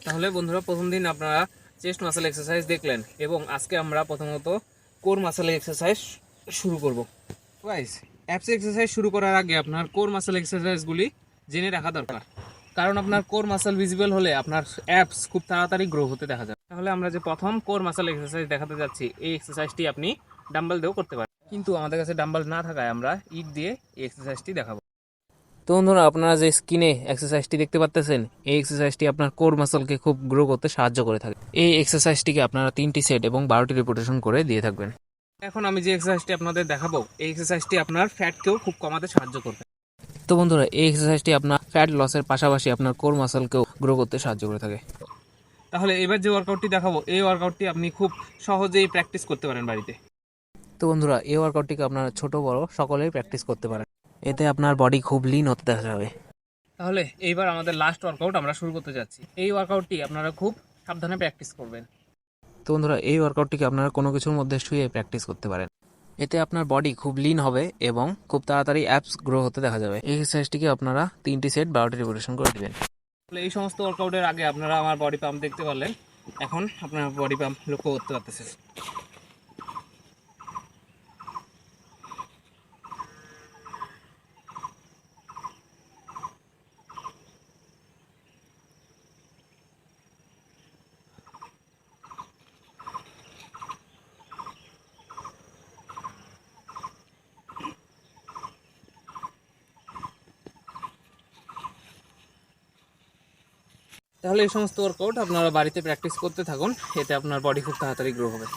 তাহলে বন্ধুরা, প্রথম দিন আপনারা চেস্ট মাসেল এক্সারসাইজ দেখলেন এবং আজকে আমরা প্রথমত কোর মাসেল এক্সারসাইজ শুরু করব। গাইস, অ্যাপস এক্সারসাইজ শুরু করার আগে আপনার কোর মাসেল এক্সারসাইজগুলি জেনে রাখা দরকার, কারণ আপনার কোর মাসেল ভিজিবল হলে আপনার অ্যাপস খুব তাড়াতাড়ি গ্রো হতে দেখা যায়। তাহলে আমরা যে প্রথম কোর মাসেল এক্সারসাইজ দেখাতে যাচ্ছি, এই এক্সারসাইজটি আপনি ডাম্বেল দিয়েও করতে পারেন, কিন্তু আমাদের কাছে ডাম্বেল না থাকায় আমরা ইট দিয়ে এই এক্সারসাইজটি দেখাবো। তো বন্ধুরা, আপনারা যে স্ক্রিনে এক্সারসাইজটি দেখতে পাচ্ছেন, এই এক্সারসাইজটি আপনার কোর মাসলকে খুব গ্রো করতে সাহায্য করে থাকে। এই এক্সারসাইজটিকে আপনারা 3টি সেট এবং 12টি রিপিটেশন করে দিয়ে থাকবেন। এখন আমি যে এক্সারসাইজটি আপনাদের দেখাবো, এই এক্সারসাইজটি আপনার ফ্যাটকেও খুব কমাতে সাহায্য করবে। তো বন্ধুরা, এই এক্সারসাইজটি আপনার ফ্যাট লসের পাশাপাশি আপনার কোর মাসলকেও গ্রো করতে সাহায্য করে থাকে। তাহলে এবার যে ওয়ার্কআউটটি দেখাবো, এই ওয়ার্কআউটটি আপনি খুব সহজেই প্র্যাকটিস করতে পারেন বাড়িতে। তো বন্ধুরা, এই ওয়ার্কআউটটিকে আপনারা ছোট বড় সকলেই প্র্যাকটিস করতে পারেন, এতে আপনার বডি খুব লিন হতে দেখা যাবে। তাহলে এইবার আমাদের লাস্ট ওয়ার্কআউট আমরা শুরু করতে যাচ্ছি। এই ওয়ার্কআউটটি আপনারা খুব সাবধানে প্র্যাকটিস করবেন। তো বন্ধুরা, এই ওয়ার্কআউটটিকে আপনারা কোনো কিছুর মধ্যে শুয়ে প্র্যাকটিস করতে পারেন, এতে আপনার বডি খুব লিন হবে এবং খুব তাড়াতাড়ি অ্যাপস গ্রো হতে দেখা যাবে। এই এক্সারসাইজটিকে আপনারা 3টি সেট 12টি রিপিটেশন করে দিবেন। তাহলে এই সমস্ত ওয়ার্কআউটের আগে আপনারা আমার বডি পাম্প দেখতে পারলেন, এখন আপনার বডি পাম্প লক্ষ্য করতে পারতেছেন। তাহলে এই সমস্ত ওয়ার্কআউট আপনারা বাড়িতে প্র্যাকটিস করতে থাকুন, এতে আপনার বডি খুব তাড়াতাড়ি গ্রো হবে।